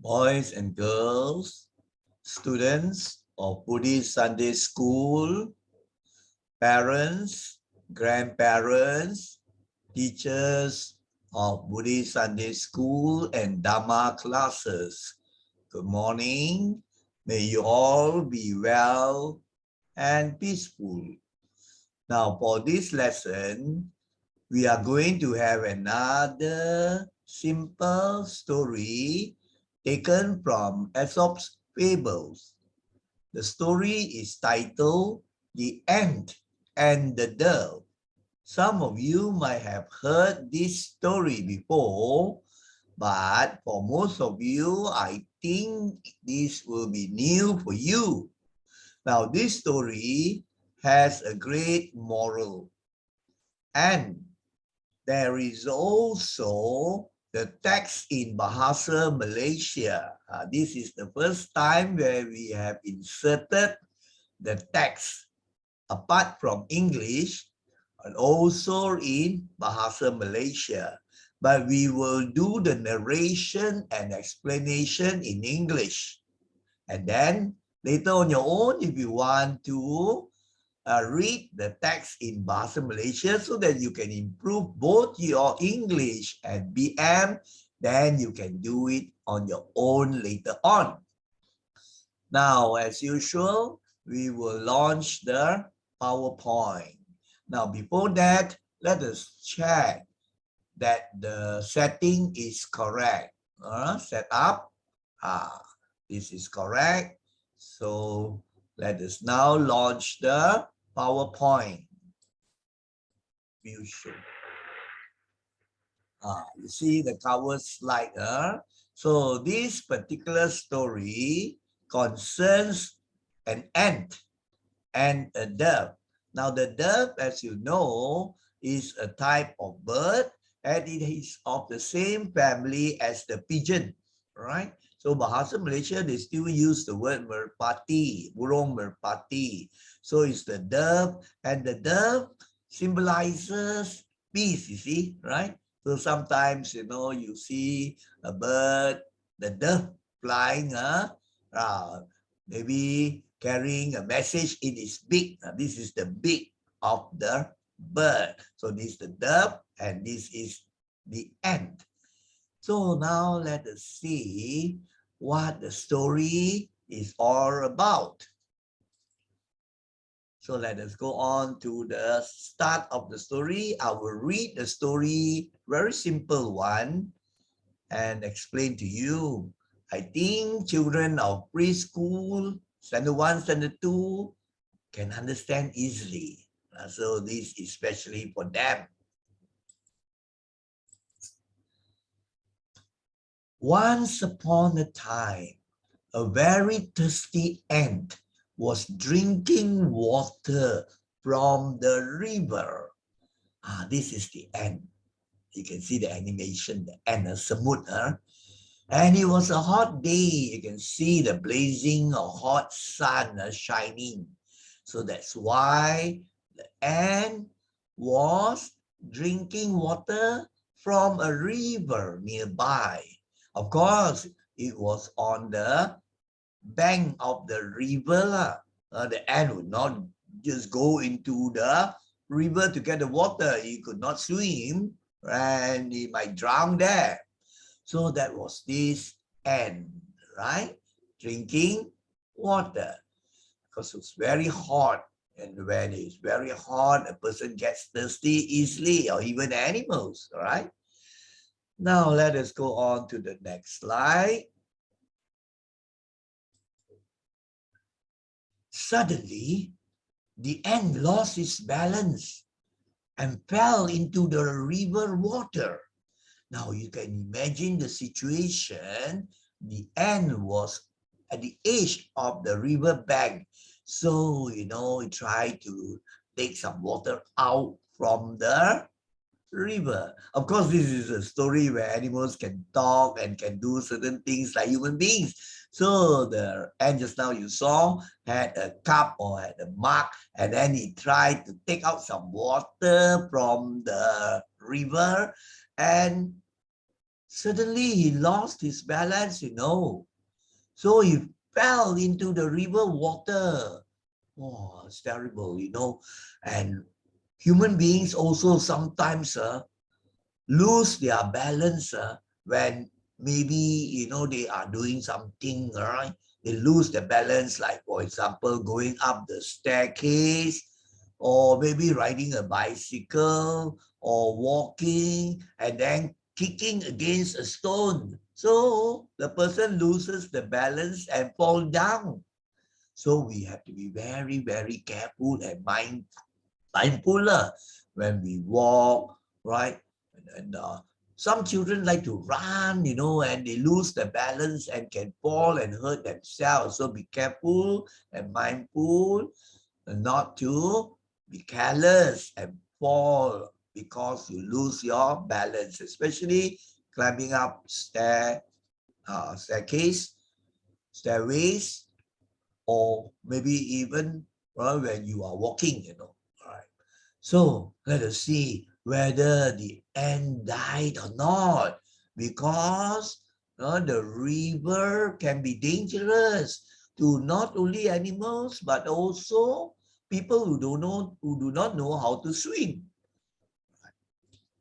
boys and girls, students of Buddhist Sunday School, parents, grandparents, teachers of Buddhist Sunday School and Dhamma classes. Good morning. May you all be well and peaceful. Now, for this lesson, we are going to have another simple story taken from Aesop's Fables. The story is titled The Ant and the Dove. Some of you might have heard this story before, but for most of you, I think this will be new for you. Now, this story has a great moral, and there is also the text in Bahasa Malaysia. This is the first time where we have inserted the text apart from English and also in Bahasa Malaysia. But we will do the narration and explanation in English. And then later on your own, if you want to read the text in Bahasa Malaysia so that you can improve both your English and BM, then you can do it on your own later on. Now, as usual, we will launch the PowerPoint. Now, before that, let us check that the setting is correct. Set up. This is correct. So let us now launch the PowerPoint. Visual. You see the cover slide. So this particular story concerns an ant and a dove. Now the dove, as you know, is a type of bird, and it is of the same family as the pigeon, right? So Bahasa Malaysia, they still use the word merpati, burung merpati. So it's the dove, and the dove symbolizes peace, you see, right? So sometimes, you know, you see a bird, the dove flying, maybe carrying a message in its beak. This is the beak of the bird. So this is the dove, and this is the ant. So now let us see what the story is all about. So let us go on to the start of the story. I will read the story, very simple one, and explain to you. I think children of preschool, standard 1, standard 2 can understand easily. So this is especially for them. Once upon a time, a very thirsty ant was drinking water from the river. This is the ant. You can see the animation, the ant, semut. And it was a hot day. You can see the blazing hot sun shining. So that's why the ant was drinking water from a river nearby. Of course, it was on the bank of the river. The ant would not just go into the river to get the water. He could not swim and he might drown there. So that was this ant, right? Drinking water because it's very hot. And when it's very hot, a person gets thirsty easily, or even animals, all right? Now let us go on to the next slide. Suddenly, the ant lost its balance and fell into the river water. Now you can imagine the situation. The ant was at the edge of the river bank. So, you know, he tried to take some water out from the river. Of course, this is a story where animals can talk and can do certain things like human beings. So the ant just now you saw had a cup or had a mug, and then he tried to take out some water from the river, and suddenly he lost his balance, So he fell into the river water. Oh, it's terrible, And human beings also sometimes lose their balance when maybe, they are doing something, right? They lose the balance, like, for example, going up the staircase, or maybe riding a bicycle, or walking, and then kicking against a stone. So the person loses the balance and fall down. So we have to be very, very careful and mindful when we walk, right? And some children like to run, and they lose the balance and can fall and hurt themselves. So be careful and mindful and not to be careless and fall because you lose your balance, especially climbing up stairways, or maybe even when you are walking, All right. So let us see whether the ant died or not, because the river can be dangerous to not only animals but also people who do not know how to swim,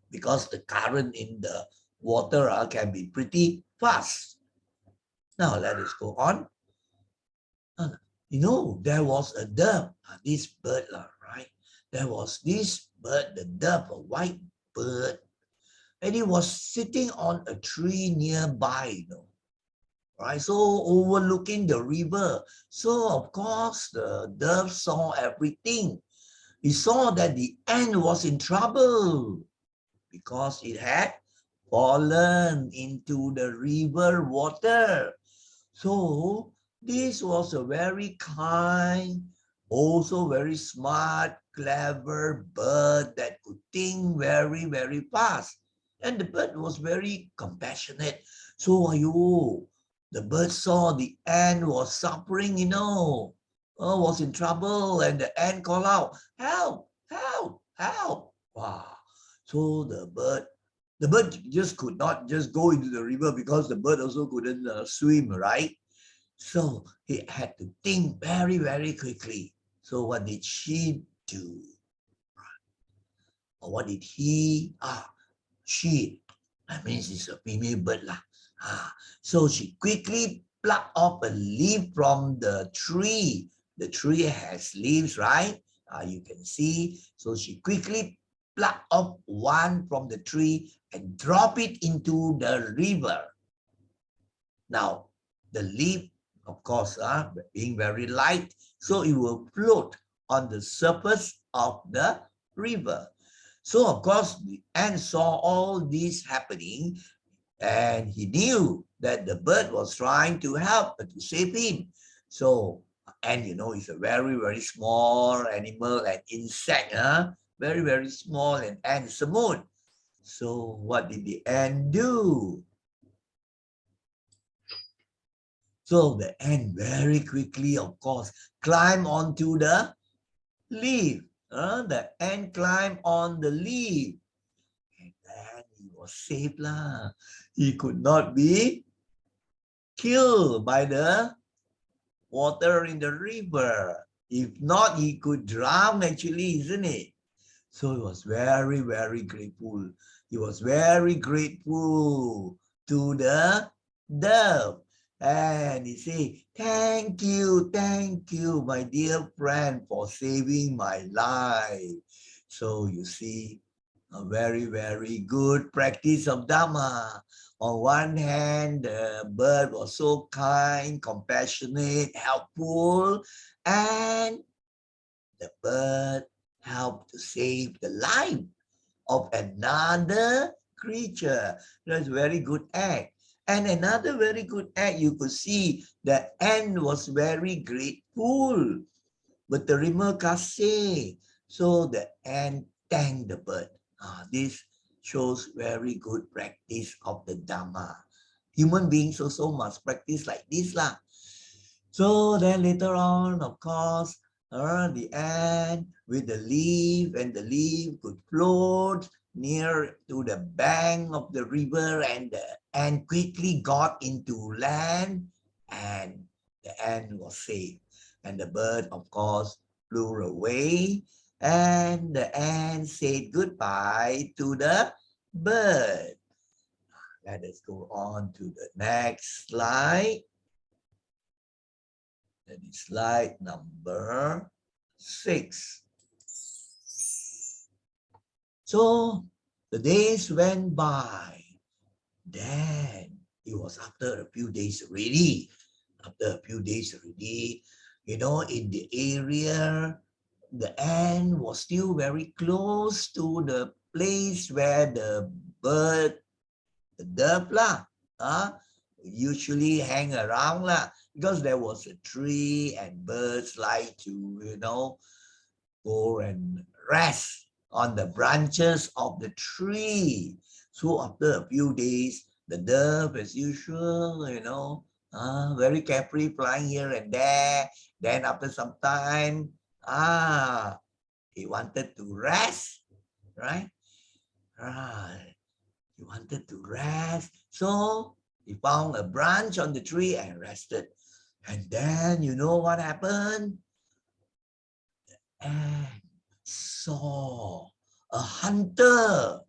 because the current in the water can be pretty fast. Now let us go on. There was a dove, this bird, right? There was this bird, the dove, a white bird, and it was sitting on a tree nearby, right? So overlooking the river. So of course the dove saw everything. He saw that the ant was in trouble because it had fallen into the river water. So this was a very kind, also very smart, clever bird that could think very, very fast. And the bird was very compassionate. So, the bird saw the ant was suffering, was in trouble, and the ant called out, help, help, help. Wow. So the bird just could not just go into the river because the bird also couldn't swim, right? So he had to think very, very quickly. So what did she do? Or what did he? She. That means it's a female bird lah. So she quickly plucked off a leaf from the tree. The tree has leaves, right? You can see. So she quickly plucked off one from the tree and drop it into the river. Now, the leaf, of course, being very light, so it will float on the surface of the river. So, of course, the ant saw all this happening, and he knew that the bird was trying to help to save him. So, ant, is a very, very small animal and insect, very, very small, and ant is a moon. So, what did the ant do? So the ant very quickly, of course, climbed onto the leaf. The ant climbed on the leaf. And then he was safe lah. He could not be killed by the water in the river. If not, he could drown actually, isn't it? So he was very, very grateful. He was very grateful to the dove. And he said, thank you, my dear friend, for saving my life. So you see, a very, very good practice of Dhamma. On one hand, the bird was so kind, compassionate, helpful, and the bird helped to save the life of another creature. That's a very good act. And another very good act, you could see the ant was very grateful. Berterima kasih. So the ant thanked the bird. This shows very good practice of the Dhamma. Human beings also must practice like this lah. So then later on, of course, the ant with the leaf, and the leaf could float near to the bank of the river, and the and quickly got into land, and the ant was safe. And the bird, of course, flew away, and the ant said goodbye to the bird. Let us go on to the next slide. That is slide number 6. So the days went by. Then it was after a few days already. In the area, the ant was still very close to the place where the bird, the dove lah, usually hang around lah, because there was a tree and birds like to, go and rest on the branches of the tree. So after a few days, the dove, as usual, very carefree, flying here and there. Then after some time, he wanted to rest, right? Right. He wanted to rest. So he found a branch on the tree and rested. And then you know what happened? And saw a hunter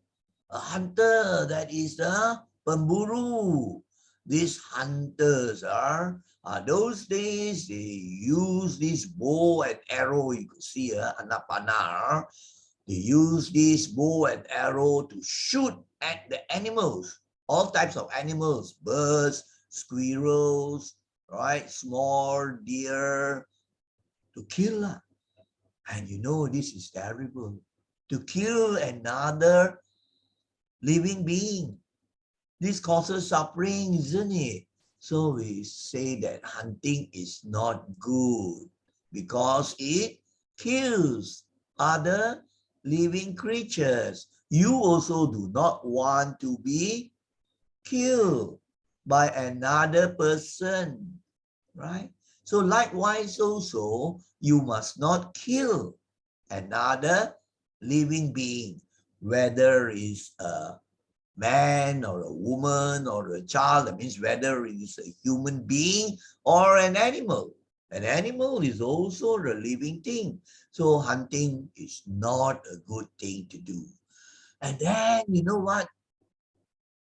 that is the pemburu. These hunters are those days they use this bow and arrow. You could see anak panah. They use this bow and arrow to shoot at the animals, all types of animals, birds, squirrels, right, small deer, to kill. And this is terrible. To kill another living being. This causes suffering, isn't it? So we say that hunting is not good because it kills other living creatures. You also do not want to be killed by another person, right? So likewise also, you must not kill another living being, whether it's a man or a woman or a child. That means whether it is a human being or an animal. An animal is also a living thing. So hunting is not a good thing to do. And then, you know what?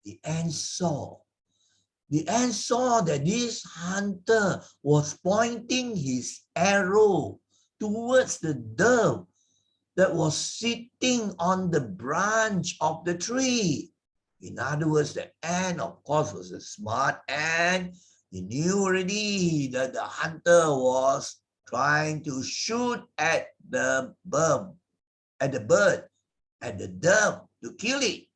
The ant saw that this hunter was pointing his arrow towards the dove that was sitting on the branch of the tree. In other words, the ant, of course, was a smart ant. He knew already that the hunter was trying to shoot at the bird, at the dove to kill it.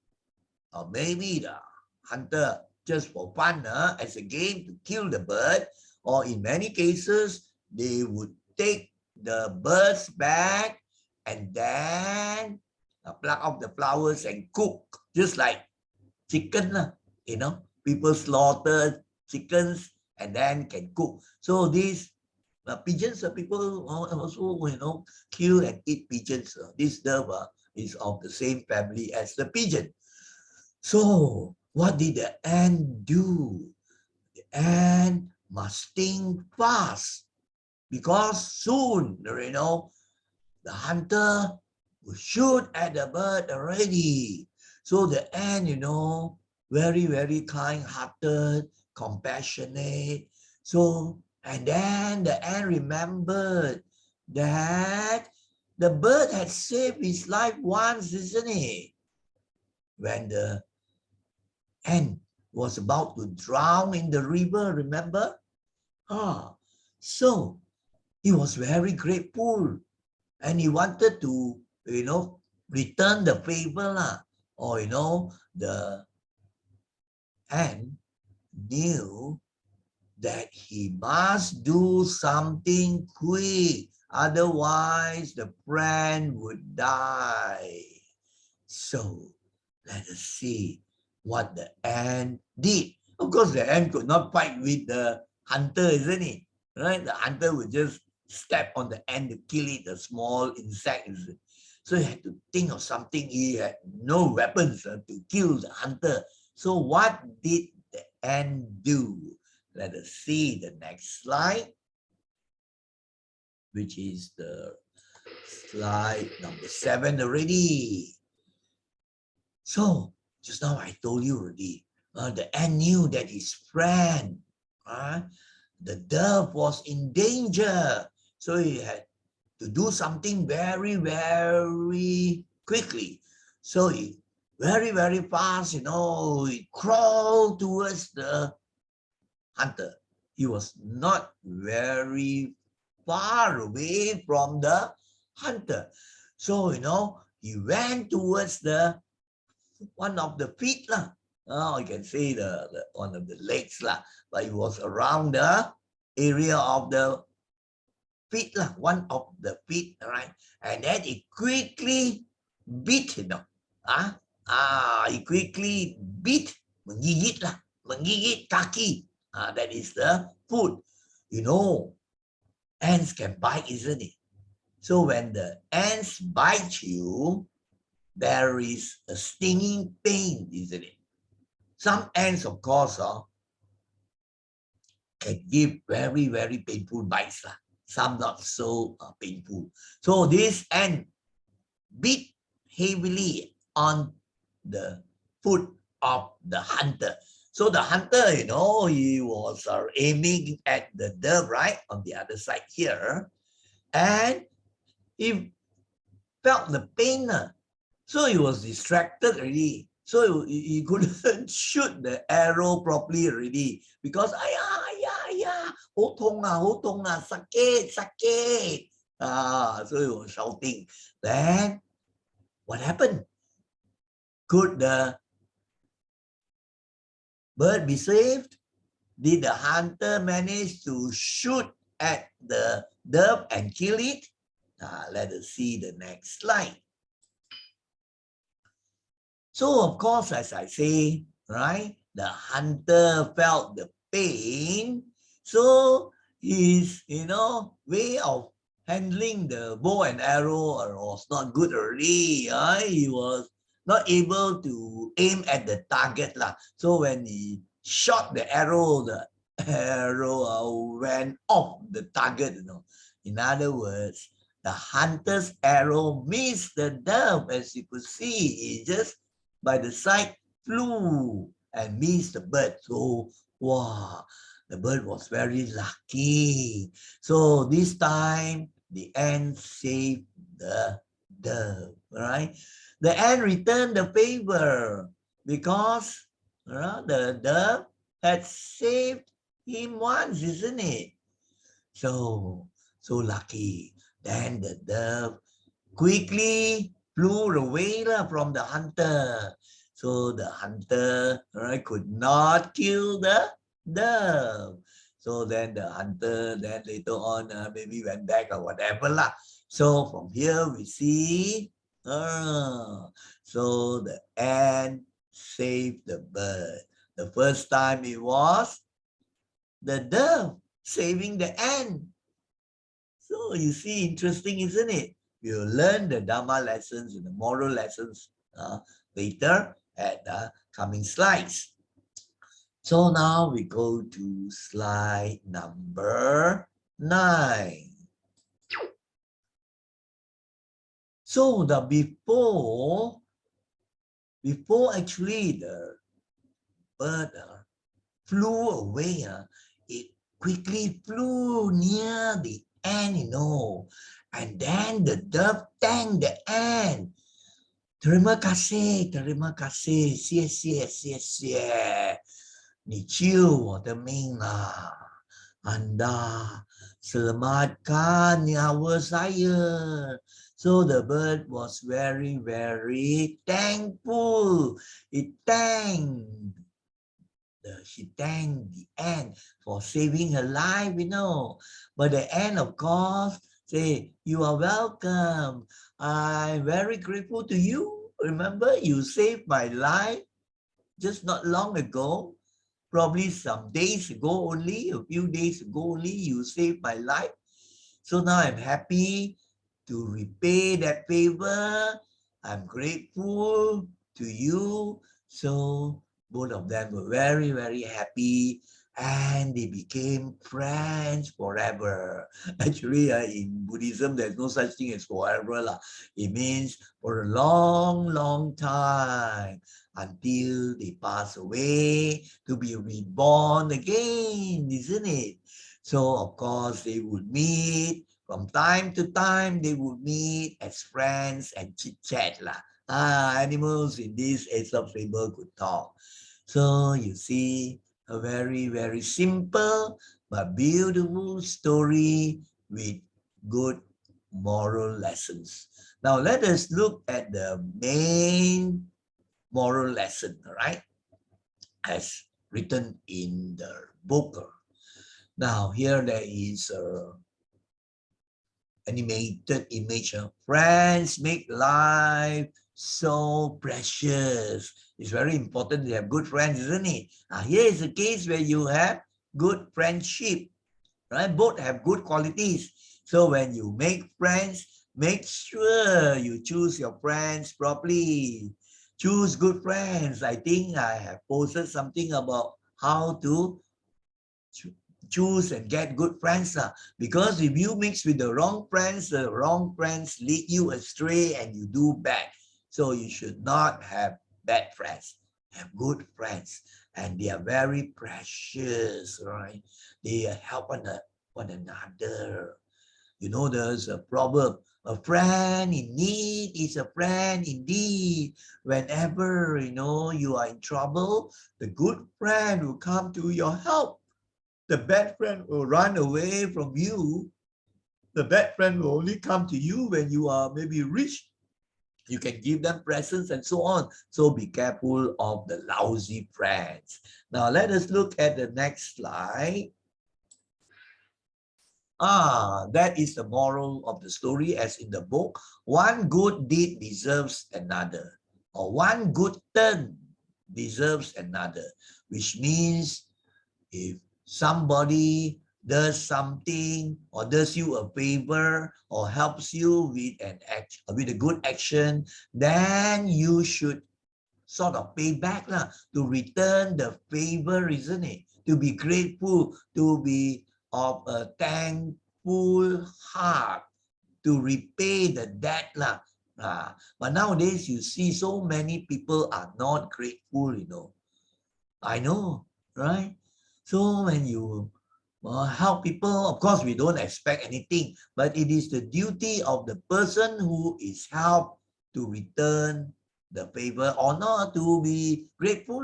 Or maybe the hunter just for fun, as a game to kill the bird, or in many cases, they would take the bird's back and then pluck off the flowers and cook, just like chicken, people slaughter chickens and then can cook. So these pigeons, people also, kill and eat pigeons. This dove is of the same family as the pigeon. So what did the ant do? The ant must think fast because soon, the hunter will shoot at the bird already. So the ant, very, very kind-hearted, compassionate. So, and then the ant remembered that the bird had saved his life once, isn't it? When the ant was about to drown in the river, remember? So he was very grateful and he wanted to, return the favor, or, the ant knew that he must do something quick, otherwise the friend would die. So let us see what the ant did. Of course, the ant could not fight with the hunter, isn't it? Right? The hunter would just step on the ant to kill it, a small insect. So he had to think of something. He had no weapons to kill the hunter. So what did ant do? Let us see the next slide, which is the slide number 7 already. So just now I told you already, the ant knew that his friend, the dove, was in danger. So he had to do something very, very quickly. So he very, very fast, he crawled towards the hunter. He was not very far away from the hunter. So, he went towards the one of the feet lah. Oh, you can say the one of the legs lah, but it was around the area of the feet lah, one of the feet, right? And then it quickly bit, he quickly bit, menggigit lah, menggigit kaki. That is the foot. Ants can bite, isn't it? So when the ants bite you, there is a stinging pain, isn't it? Some ants, of course, can give very, very painful bites. Some not so painful. So this ant bit heavily on the foot of the hunter. So the hunter, he was aiming at the dove, right, on the other side here. And he felt the pain. So he was distracted already. So he couldn't shoot the arrow properly already because ho tong sakit. So he was shouting. Then what happened? Could the bird be saved? Did the hunter manage to shoot at the dove and kill it? Let us see the next slide. So, of course, as I say, right, the hunter felt the pain. So his, way of handling the bow and arrow was not good already. He was not able to aim at the target. So when he shot the arrow went off the target. In other words, the hunter's arrow missed the dove. As you could see, it just by the side flew and missed the bird. So, wow, the bird was very lucky. So this time, the ant saved the dove, right? The ant returned the favor because the dove had saved him once, isn't it? So lucky. Then the dove quickly flew away from the hunter. So the hunter could not kill the dove. So then the hunter later on maybe went back or whatever lah. So from here we see, so the ant saved the bird. The first time it was the dove saving the ant. So you see, interesting, isn't it? We'll learn the Dhamma lessons and the moral lessons later at the coming slides. So now we go to slide number 9. So the before actually the bird flew away, it quickly flew near the ant, and then the dove thanked the ant. Terima kasih, 谢谢. 你救我的命啊 Anda selamatkan nyawa saya. So the bird was very, very thankful. She thanked the ant for saving her life, But the ant, of course, say, you are welcome. I'm very grateful to you. Remember, you saved my life just not long ago. Probably some days ago only, a few days ago only, you saved my life. So now I'm happy to repay that favor. I'm grateful to you. So both of them were very, very happy and they became friends forever. Actually, in Buddhism, there's no such thing as forever. It means for a long, long time until they pass away to be reborn again, isn't it? So, of course, they would meet from time to time, they would meet as friends and chit-chat. Animals in this Aesop fable could talk. So you see, a very, very simple but beautiful story with good moral lessons. Now let us look at the main moral lesson, all right, as written in the book. Now here there is a animated image of friends make life so precious. It's very important to have good friends, isn't it? Here is a case where you have good friendship, right? Both have good qualities. So when you make friends, make sure you choose your friends properly. Choose good friends. I think I have posted something about how to choose and get good friends. Because if you mix with the wrong friends lead you astray and you do bad. So you should not have bad friends. Have good friends. And they are very precious, right? They help one another. You know, there's a proverb, a friend in need is a friend indeed. Whenever, you are in trouble, the good friend will come to your help. The bad friend will run away from you. The bad friend will only come to you when you are maybe rich. You can give them presents and so on. So be careful of the lousy friends. Now let us look at the next slide. That is the moral of the story as in the book. One good deed deserves another, or one good turn deserves another, which means if somebody does something or does you a favor or helps you with a good action, then you should sort of pay back to return the favor, isn't it? To be grateful, to be of a thankful heart, to repay the debt. But nowadays you see so many people are not grateful, I know, right? So when you help people, of course, we don't expect anything, but it is the duty of the person who is helped to return the favor or not, to be grateful,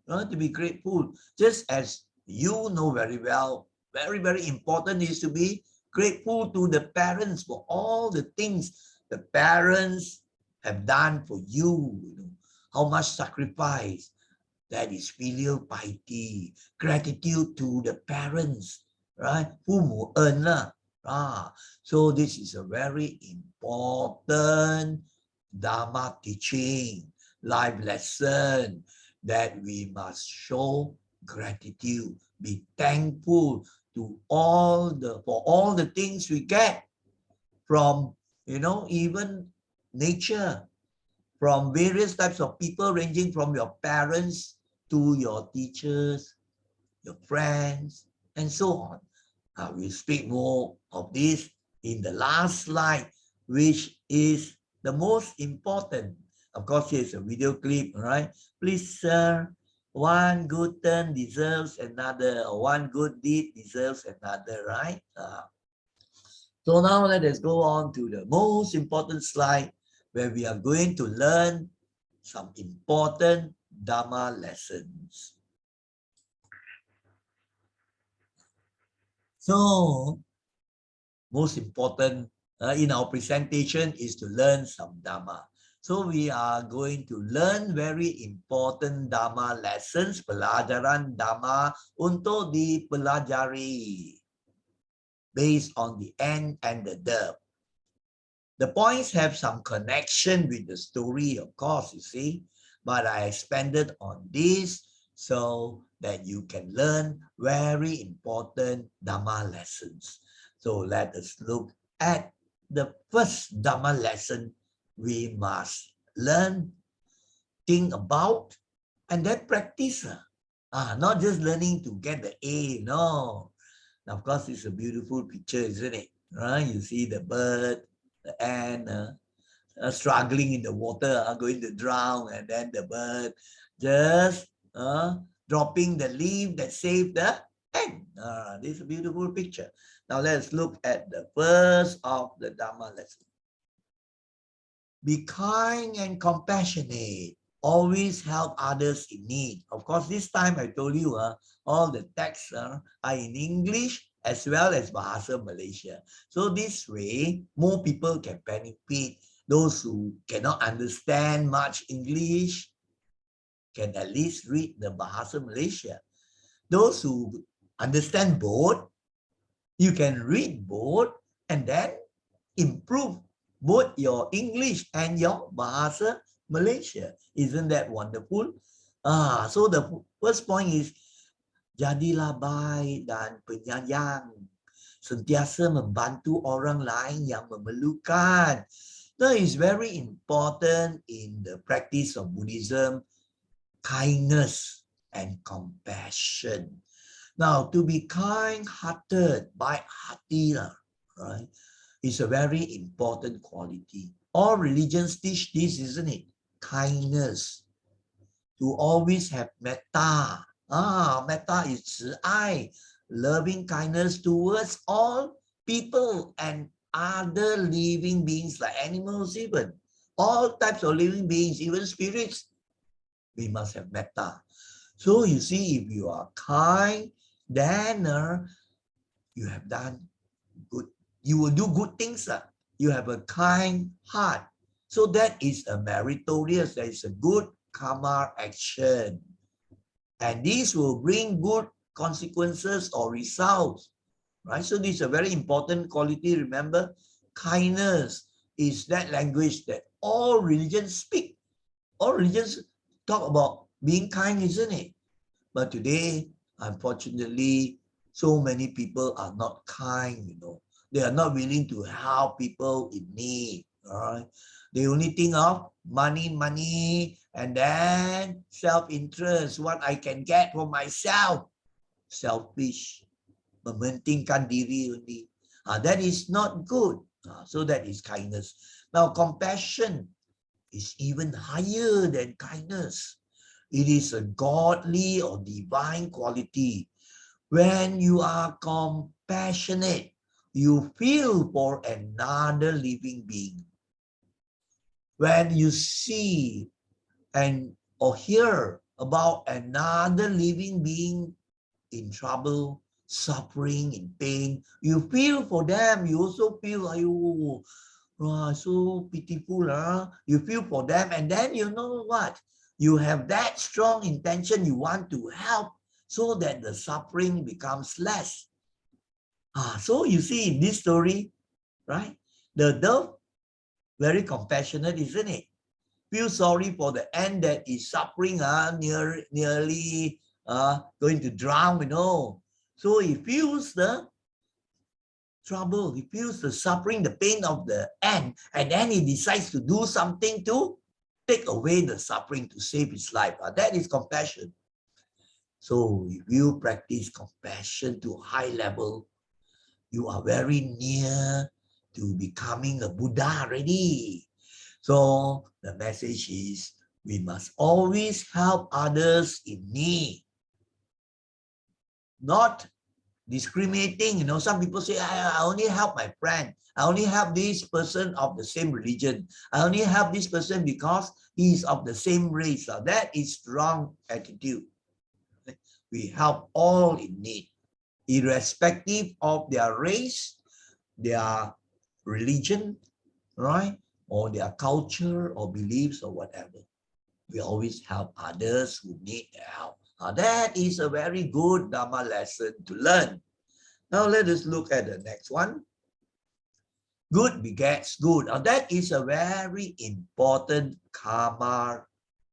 to be grateful. Just as you know very well, very, very important is to be grateful to the parents for all the things the parents have done for you, how much sacrifice. That is filial piety, gratitude to the parents, right?父母恩lah. So this is a very important Dhamma teaching, life lesson, that we must show gratitude, be thankful to for all the things we get from, even nature, from various types of people, ranging from your parents to your teachers, your friends, and so on. We'll speak more of this in the last slide, which is the most important. Of course, here's a video clip, right? Please, sir, one good turn deserves another, or one good deed deserves another, right? So now let us go on to the most important slide, where we are going to learn some important Dhamma lessons. So, most important in our presentation is to learn some Dhamma. So we are going to learn very important Dhamma lessons, pelajaran Dhamma untuk dipelajari, based on the end and the verb. The points have some connection with the story, of course, you see, but I expanded on this so that you can learn very important Dhamma lessons. So let us look at the first Dhamma lesson we must learn. Think about and then practice. Not just learning to get the A, no. Now, of course, it's a beautiful picture, isn't it? Right? You see the bird, the ant, struggling in the water, going to drown, and then the bird just dropping the leaf that saved the ant. This is a beautiful picture. Now let's look at the first of the Dhamma lesson. Be kind and compassionate. Always help others in need. Of course, this time I told you all the texts are in English as well as Bahasa Malaysia. So this way, more people can benefit. Those who cannot understand much English can at least read the Bahasa Malaysia. Those who understand both, you can read both and then improve both your English and your Bahasa Malaysia. Isn't that wonderful? So the first point is, jadilah baik dan penyayang. Sentiasa membantu orang lain yang memerlukan. Now, it's very important in the practice of Buddhism, kindness and compassion. Now, to be kind-hearted, baik-hati, right, is a very important quality. All religions teach this, isn't it? Kindness. To always have metta. Metta is 慈爱, loving kindness towards all people and other living beings like animals even. All types of living beings, even spirits. We must have metta. So you see, if you are kind, then you have done good. You will do good things. You have a kind heart. So that is a meritorious, that is a good karma action. And this will bring good consequences or results. Right? So this is a very important quality. Remember, kindness is that language that all religions speak. All religions talk about being kind, isn't it? But today, unfortunately, so many people are not kind, They are not willing to help people in need, all right? They only think of money, and then self-interest, what I can get for myself. Selfish, mementingkan diri only. That is not good. So that is kindness. Now, compassion is even higher than kindness. It is a godly or divine quality. When you are compassionate, you feel for another living being. When you see or hear about another living being in trouble, suffering, in pain, you feel for them. You also feel, so pitiful. You feel for them, and then you know what? You have that strong intention. You want to help so that the suffering becomes less. So you see in this story, right? The dove, very compassionate, isn't it? Feel sorry for the ant that is suffering, nearly going to drown, So he feels the trouble, he feels the suffering, the pain of the ant, and then he decides to do something to take away the suffering, to save his life. That is compassion. So if you practice compassion to a high level, you are very near to becoming a Buddha already. So the message is, we must always help others in need. Not discriminating. Some people say, I only help my friend. I only help this person of the same religion. I only help this person because he is of the same race. That is wrong attitude. We help all in need, irrespective of their race, their religion, right? Or their culture or beliefs or whatever. We always help others who need help. That is a very good Dhamma lesson to learn. Now let us look at the next one. Good begets good. Now that is a very important karma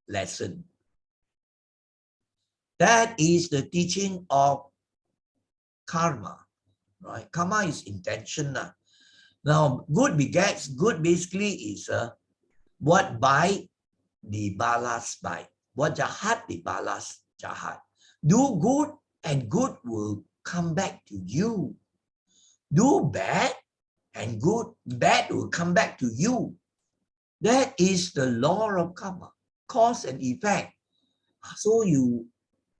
lesson. That is the teaching of karma, right? Karma is intention. Now, good begets good basically is what bite, the balas bite. Buat jahat dibalas jahat. Do good and good will come back to you. Do bad and bad will come back to you. That is the law of karma, cause and effect. So you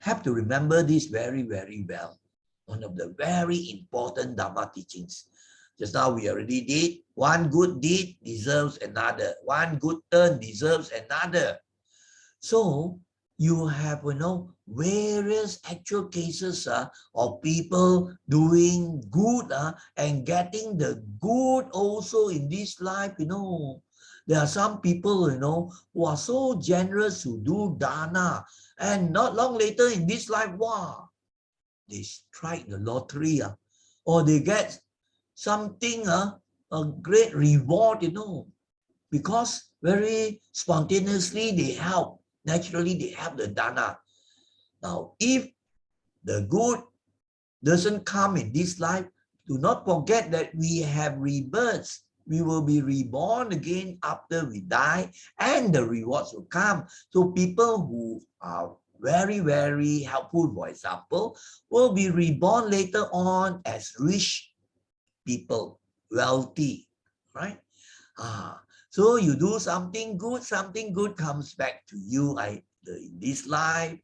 have to remember this very, very well. One of the very important Dhamma teachings. Just now we already did. One good deed deserves another. One good turn deserves another. So you have, various actual cases of people doing good and getting the good also in this life, There are some people, who are so generous to do dana, and not long later in this life, wow, they strike the lottery, or they get something, a great reward, because very spontaneously they help. Naturally, they help the dana. Now, if the good doesn't come in this life, do not forget that we have rebirths. We will be reborn again after we die, and the rewards will come. So people who are very, very helpful, for example, will be reborn later on as rich people, wealthy, right? So you do something good comes back to you in this life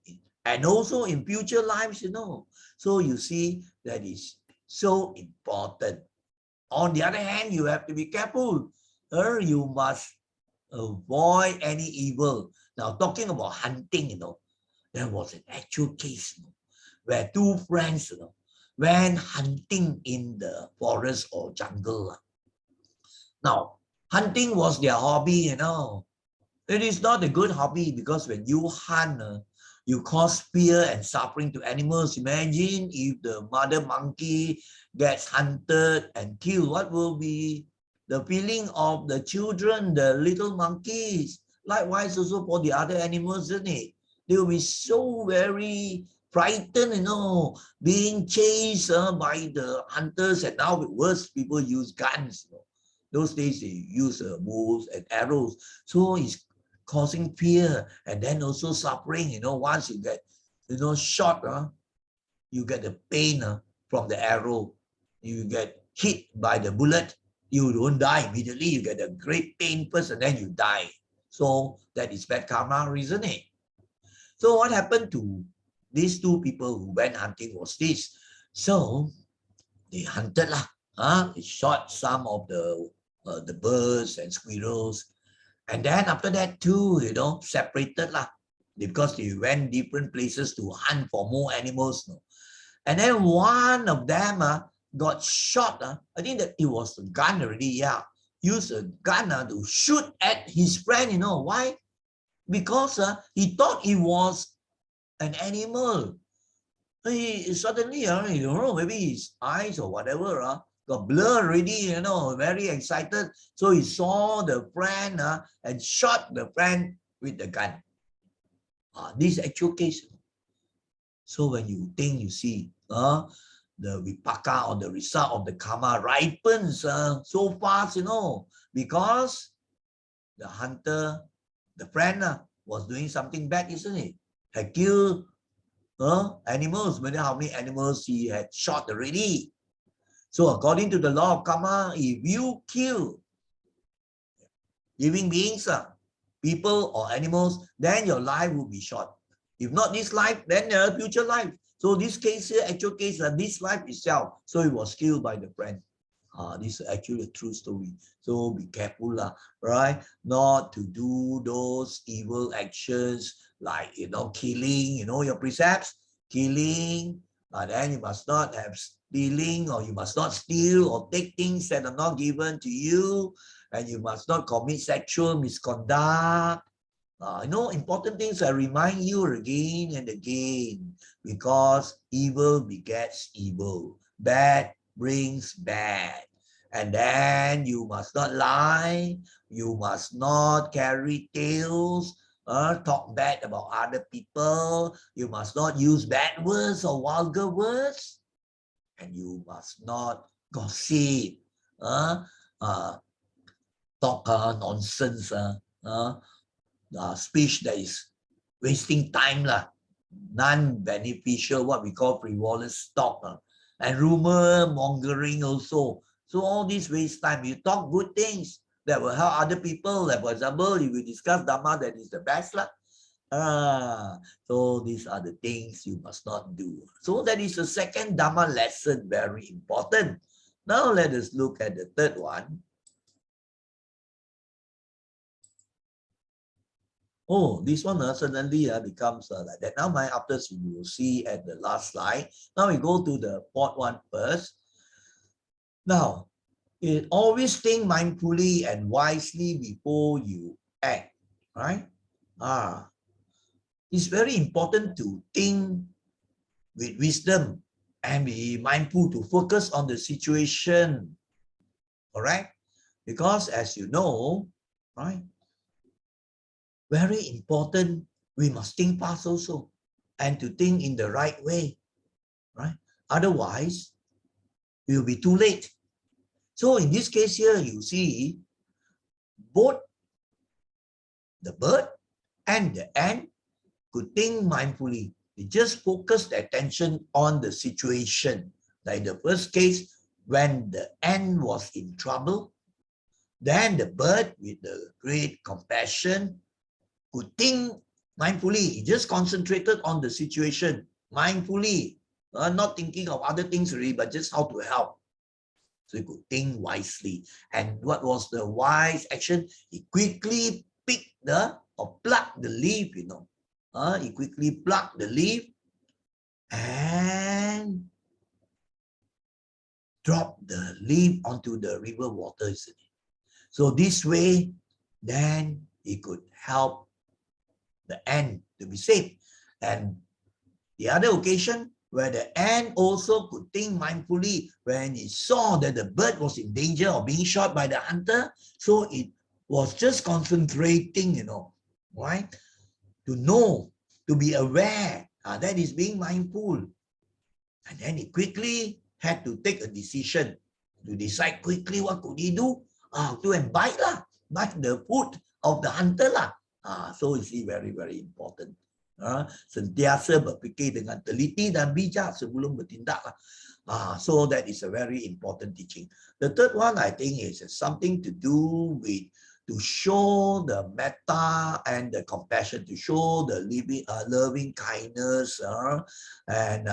and also in future lives, So you see, that is so important. On the other hand, you have to be careful. You must avoid any evil. Now, talking about hunting, there was an actual case, where two friends, went hunting in the forest or jungle. Now, hunting was their hobby, It is not a good hobby because when you hunt, you cause fear and suffering to animals. Imagine if the mother monkey gets hunted and killed. What will be the feeling of the children, the little monkeys? Likewise also for the other animals, isn't it? They will be so very frightened, being chased by the hunters. And now worse, people use guns. Those days they use bows and arrows. So it's causing fear and then also suffering. Once you get, shot, you get the pain from the arrow. You get hit by the bullet. You don't die immediately. You get a great pain first and then you die. So that is bad karma, isn't it? So what happened to these two people who went hunting was this. So they hunted They shot some of the birds and squirrels. And then after that too, separated because they went different places to hunt for more animals. And then one of them got shot. I think that it was a gun already, Used a gun to shoot at his friend, Why? Because he thought it was an animal. He suddenly, maybe his eyes or whatever got blurred already, very excited. So he saw the friend and shot the friend with the gun. This is actual case. So when you think, you see, the vipaka or the result of the karma ripens so fast, because the hunter, the friend was doing something bad, isn't it? Had killed animals, no matter how many animals he had shot already. So according to the law of karma, if you kill living beings, people or animals, then your life will be short. If not this life, then the future life. So this case here, actual case, this life itself. So he was killed by the friend. This is actually a true story. So be careful, right? Not to do those evil actions like, killing, your precepts, killing, then you must not have stealing, or you must not steal or take things that are not given to you, and you must not commit sexual misconduct. Important things I remind you again and again, because evil begets evil. Bad brings bad. And then you must not lie. You must not carry tales, talk bad about other people. You must not use bad words or vulgar words. And you must not gossip, talk nonsense, speech that is wasting time lah, non-beneficial, what we call frivolous talk, and rumor mongering also. So all these waste time. You talk good things that will help other people. Like for example, if you discuss Dhamma, that is the best lah. So these are the things you must not do. So that is the second Dhamma lesson, very important. Now let us look at the third one. Oh, this one suddenly becomes like that. Now, after you will see at the last slide. Now we go to the fourth one first. Now, always think mindfully and wisely before you act, right? It's very important to think with wisdom and be mindful to focus on the situation, correct? Because as you know, right, very important, we must think fast also and to think in the right way, right? Otherwise, it will be too late. So in this case here, you see both the bird and the ant could think mindfully. They just focus their attention on the situation. Like the first case, when the ant was in trouble, then the bird with the great compassion could think mindfully. He just concentrated on the situation mindfully, not thinking of other things really, but just how to help. So he could think wisely. And what was the wise action? He quickly picked or plucked the leaf, you know. He quickly plucked the leaf and dropped the leaf onto the river water, isn't it? So this way, then he could help the ant to be safe. And the other occasion where the ant also could think mindfully when it saw that the bird was in danger of being shot by the hunter, so it was just concentrating, you know, right? To know, to be aware, that is being mindful. And then he quickly had to take a decision, to decide quickly what could he do? To bite the food of the hunter lah. So you see, very, very important. Sentiasa berfikir dengan teliti dan bijak sebelum bertindak lah. So that is a very important teaching. The third one, I think, is something to do with to show the metta and the compassion, to show the loving kindness, and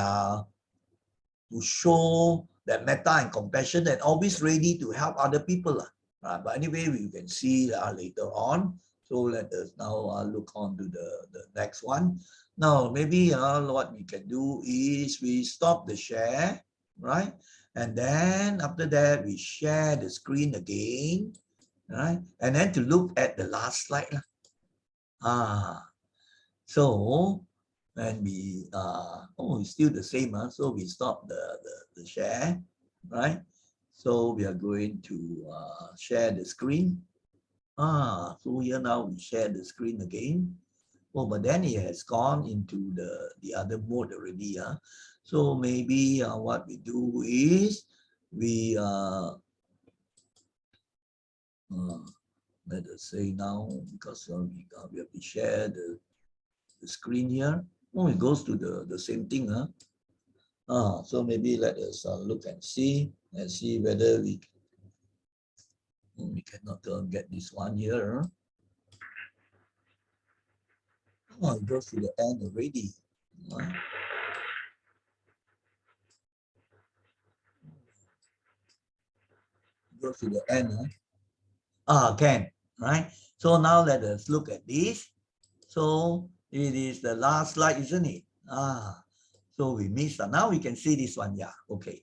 to show that metta and compassion, and always ready to help other people. But anyway, we can see later on. So let us now look on to the next one. Now, maybe what we can do is we stop the share, right? And then after that, we share the screen again, right? And then to look at the last slide. So when we, it's still the same. So we stop the share, right? So we are going to share the screen. So here now we share the screen again. Oh, but then it has gone into the other mode already. So maybe what we do is we let us say now, because we have to share the screen here. Oh, it goes to the same thing. So maybe let us look and see whether we cannot get this one here. Oh, it goes to the end already. Goes to the end. Can, right? So now let us look at this. So it is the last slide, isn't it? So we missed. Now we can see this one. Yeah, okay.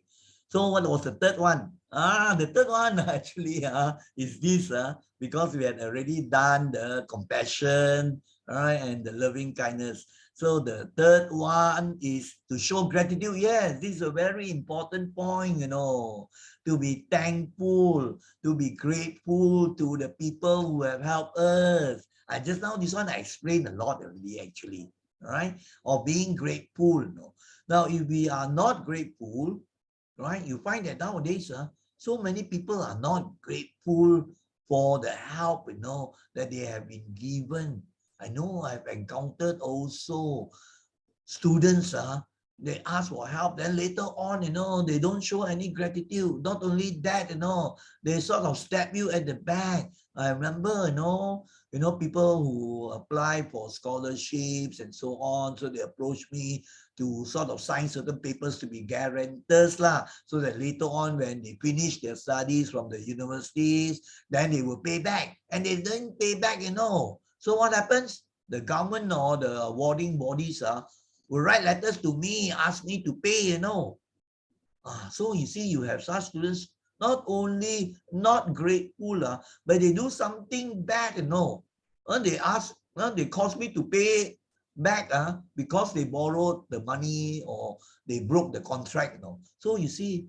So what was the third one? The third one actually is this, because we had already done the compassion, right, and the loving kindness. So the third one is to show gratitude. Yes, this is a very important point, you know, to be thankful, to be grateful to the people who have helped us. Just now, this one I explained a lot already, actually, right? Or being grateful. No? Now, if we are not grateful, right, you find that nowadays, so many people are not grateful for the help, you know, that they have been given. I know I've encountered also students, they ask for help, then later on, they don't show any gratitude. Not only that, they sort of stab you at the back. I remember, people who apply for scholarships and so on. So they approach me to sort of sign certain papers to be guarantors lah, so that later on when they finish their studies from the universities, then they will pay back. And they didn't pay back, So what happens? The government or the awarding bodies will write letters to me, ask me to pay, So you see, you have such students, not only not grateful, but they do something bad, They ask, they cause me to pay back because they borrowed the money or they broke the contract, So you see,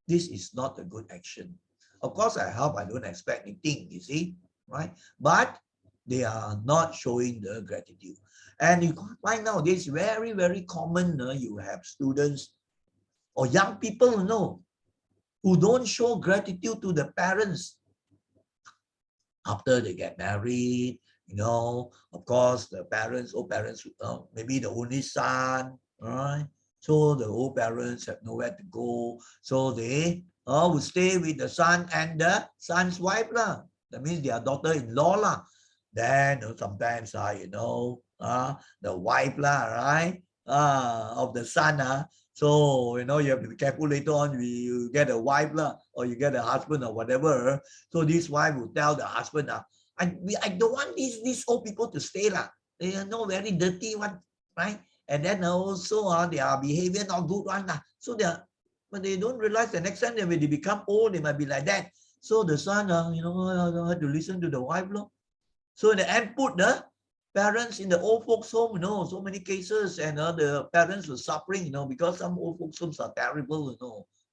this is not a good action. Of course, I help, I don't expect anything, you see, right? But they are not showing the gratitude. And you find nowadays very, very common, you have students or young people, who don't show gratitude to the parents after they get married, of course, the parents, maybe the only son, right? So the old parents have nowhere to go. So they will stay with the son and the son's wife. That means their daughter-in-law. Then sometimes, the wife, right? Of the son, so, you have to be careful later on, you get a wife or you get a husband or whatever. So this wife will tell the husband, I don't want these old people to stay. They are no very dirty one, right? And then also their behavior not good one. So but they don't realize the next time that when they become old, they might be like that. So the son, have to listen to the wife. So in the end, put the parents in the old folks home, so many cases, and the parents were suffering, because some old folks homes are terrible,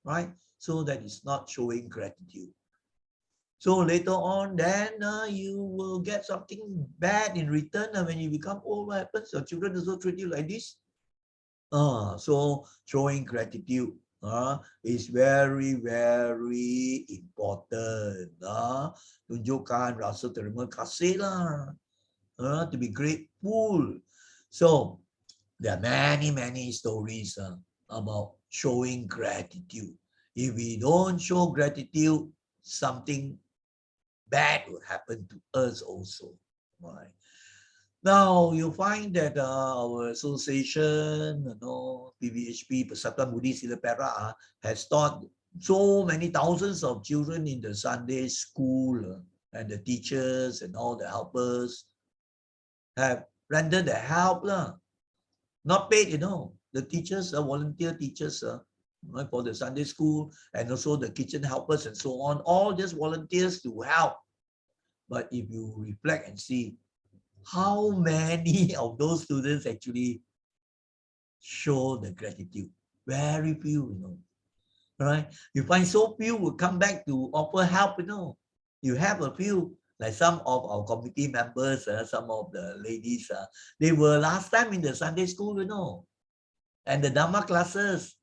right? So that is not showing gratitude. So later on, then you will get something bad in return. When you become old, what happens? Your children also treat you like this. So showing gratitude is very, very important. Tunjukkan rasa terima kasih lah. To be grateful. So there are many, many stories about showing gratitude. If we don't show gratitude, something bad will happen to us also. Right. Now you find that our association, PBHP, Persatuan Buddhist Sila Perak, has taught so many thousands of children in the Sunday school, and the teachers and all the helpers have rendered their help, not paid, the teachers, volunteer teachers for the Sunday school, and also the kitchen helpers and so on, all just volunteers to help. But if you reflect and see, how many of those students actually show the gratitude? Very few, right? You find so few will come back to offer help, You have a few, like some of our committee members, some of the ladies, they were last time in the Sunday school, and the Dhamma classes,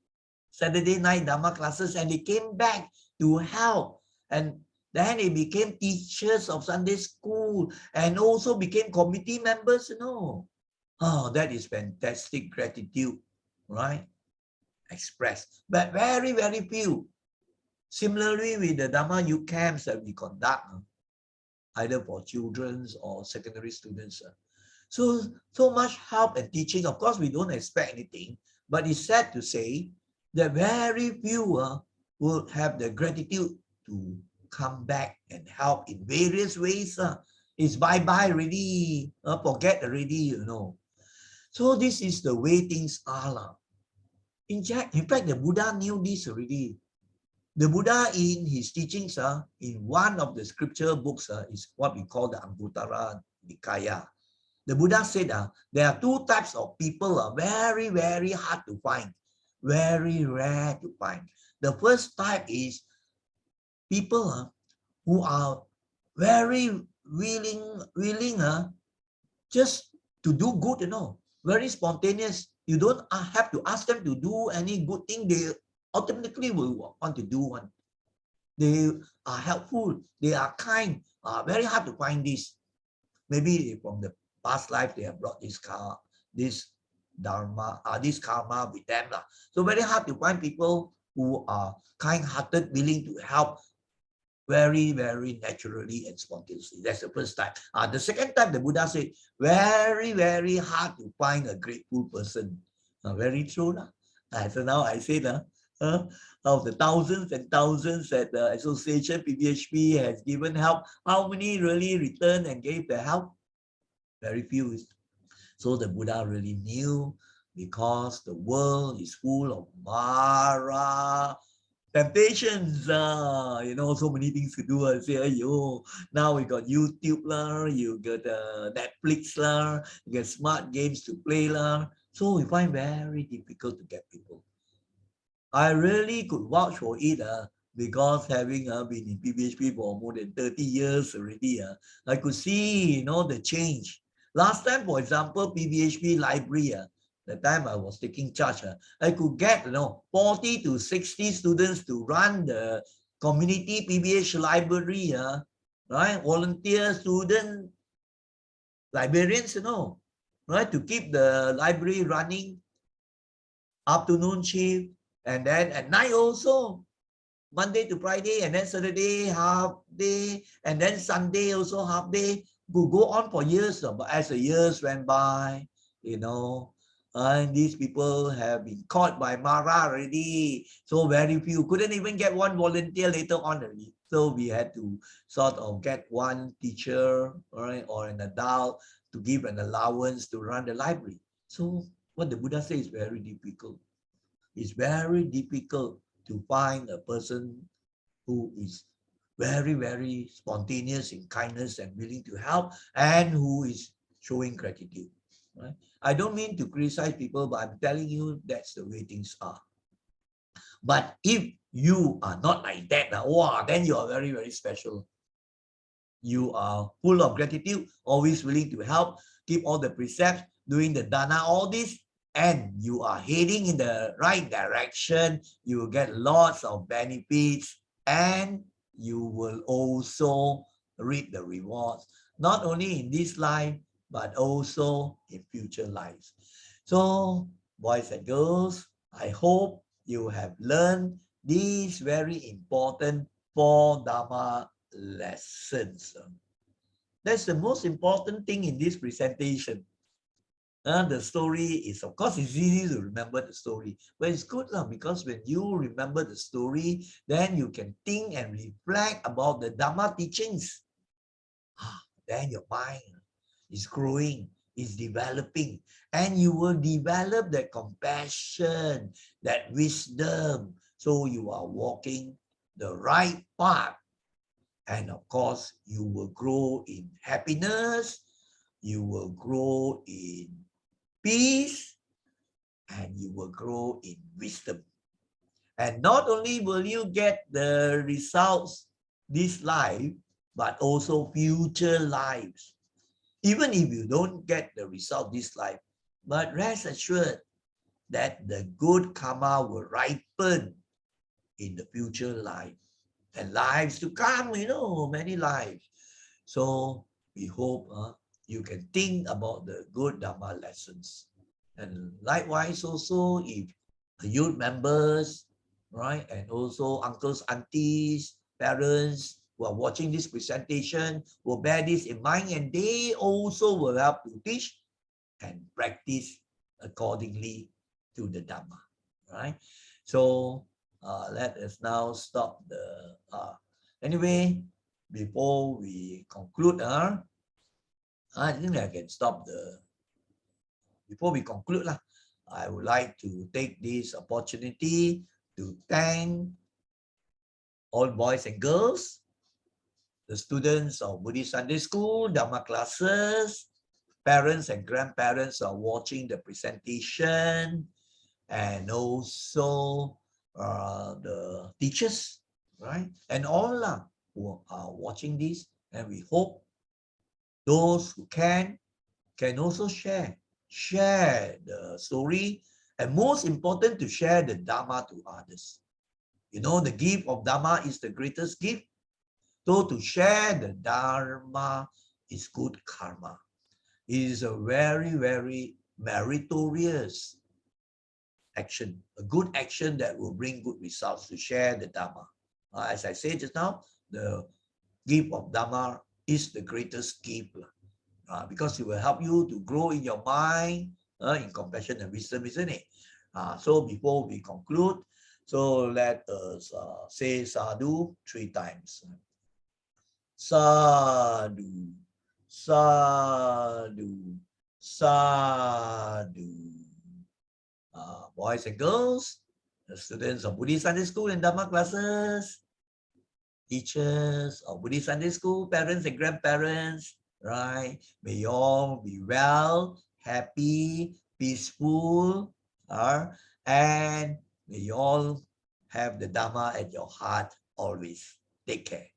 Saturday night Dhamma classes, and they came back to help. And then they became teachers of Sunday school and also became committee members, Oh, that is fantastic gratitude, right? Expressed, but very, very few. Similarly, with the Dhamma youth camps that we conduct, either for children or secondary students. So much help and teaching. Of course, we don't expect anything, but it's sad to say that very few will have the gratitude to come back and help in various ways. It's bye-bye already, forget already, So this is the way things are. In fact, the Buddha knew this already. The Buddha in his teachings, in one of the scripture books, is what we call the Anguttara Nikaya. The Buddha said there are two types of people very, very hard to find, very rare to find. The first type is people who are very willing just to do good, very spontaneous. You don't have to ask them to do any good thing. They automatically will want to do one. They are helpful. They are kind. Very hard to find this. Maybe from the past life they have brought this dharma, this karma with them. So very hard to find people who are kind-hearted, willing to help very, very naturally and spontaneously. That's the first type. The second type, the Buddha said, very, very hard to find a grateful person. Very true. So now I say, of the thousands and thousands that the association PBHP has given help, how many really returned and gave the help? Very few. So the Buddha really knew, because the world is full of Mara temptations, so many things to do. I say, now we got YouTube you got Netflix you get smart games to play So we find very difficult to get people. I really could vouch for it because having been in PBHP for more than 30 years already, I could see, the change. Last time, for example, PBHP library, the time I was taking charge, I could get 40 to 60 students to run the community PBH library, right? Volunteer student librarians, right? To keep the library running, afternoon shift, and then at night also, Monday to Friday, and then Saturday half day, and then Sunday also half day. Could go on for years, but as the years went by, and these people have been caught by Mara already. So very few, couldn't even get one volunteer later on already. So we had to sort of get one teacher, right, or an adult to give an allowance to run the library. So what the Buddha says is very difficult. It's very difficult to find a person who is very, very spontaneous in kindness and willing to help, and who is showing gratitude. Right? I don't mean to criticize people, but I'm telling you that's the way things are. But if you are not like that, then you are very, very special. You are full of gratitude, always willing to help, keep all the precepts, doing the dana, all this, and you are heading in the right direction. You will get lots of benefits, and you will also reap the rewards, not only in this life, but also in future lives. So, boys and girls, I hope you have learned these very important 4 Dhamma lessons. That's the most important thing in this presentation. The story is, of course, it's easy to remember the story, but it's good because when you remember the story, then you can think and reflect about the Dhamma teachings. Then your mind is growing, is developing, and you will develop that compassion, that wisdom. So you are walking the right path. And of course, you will grow in happiness, you will grow in peace, and you will grow in wisdom. And not only will you get the results this life, but also future lives. Even if you don't get the result this life, but rest assured that the good karma will ripen in the future life and lives to come, many lives. So we hope you can think about the good Dhamma lessons. And likewise also, if youth members, right, and also uncles, aunties, parents who are watching this presentation will bear this in mind, and they also will help to teach and practice accordingly to the Dhamma, right? So let us now stop the anyway, before we conclude, I think I can stop before we conclude, I would like to take this opportunity to thank all boys and girls, the students of Buddhist Sunday School, Dhamma classes, parents and grandparents are watching the presentation, and also the teachers, right? And all who are watching this, and we hope those who can also share the story, and most important, to share the Dhamma to others. The gift of Dhamma is the greatest gift. So to share the Dharma is good karma. It is a very, very meritorious action, a good action that will bring good results to share the Dhamma. As I said just now, the gift of Dhamma is the greatest gift because it will help you to grow in your mind, in compassion and wisdom, isn't it? So before we conclude, so let us say sadhu 3 times. Sadhu, sadhu, sadhu. Boys and girls, the students of Buddhist Sunday School and Dhamma classes, teachers of Buddhist Sunday School, parents and grandparents, right? May you all be well, happy, peaceful, and may you all have the Dhamma at your heart always. Take care.